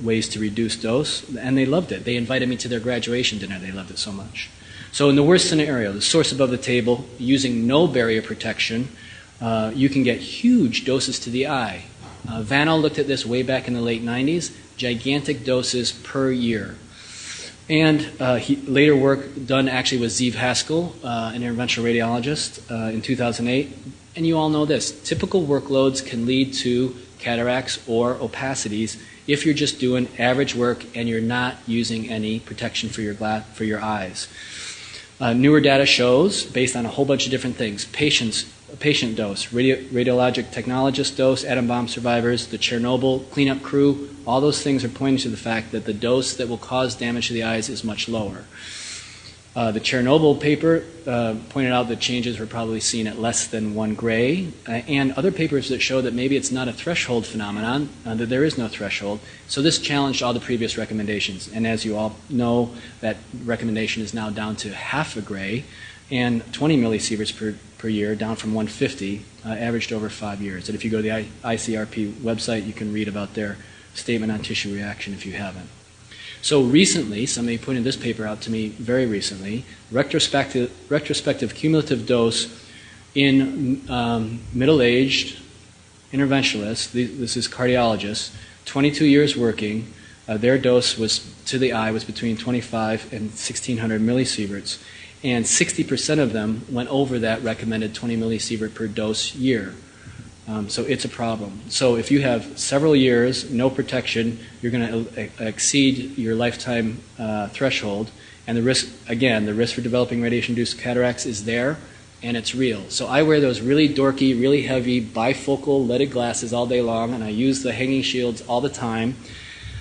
ways to reduce dose, and they loved it. They invited me to their graduation dinner. They loved it so much. So in the worst scenario, the source above the table, using no barrier protection, you can get huge doses to the eye. Vanno looked at this way back in the late 90s, gigantic doses per year. And later work done actually with Zeev Haskell, an interventional radiologist, in 2008. And you all know this. Typical workloads can lead to cataracts or opacities if you're just doing average work and you're not using any protection for your eyes. Newer data shows, based on a whole bunch of different things, patient dose, radiologic technologist dose, atom bomb survivors, the Chernobyl cleanup crew, all those things are pointing to the fact that the dose that will cause damage to the eyes is much lower. The Chernobyl paper pointed out that changes were probably seen at less than 1 gray, and other papers that show that maybe it's not a threshold phenomenon, that there is no threshold. So this challenged all the previous recommendations. And as you all know, that recommendation is now down to half a gray and 20 millisieverts per year, down from 150, averaged over 5 years. And if you go to the ICRP website, you can read about their statement on tissue reaction if you haven't. So recently, somebody pointed this paper out to me very recently, retrospective cumulative dose in middle-aged interventionalists, this is cardiologists, 22 years working, their dose was to the eye was between 25 and 1600 millisieverts, and 60% of them went over that recommended 20 millisievert per dose year. So it's a problem. So if you have several years, no protection, you're going to exceed your lifetime threshold, and the risk, again, the risk for developing radiation-induced cataracts is there, and it's real. So I wear those really dorky, really heavy, bifocal leaded glasses all day long, and I use the hanging shields all the time.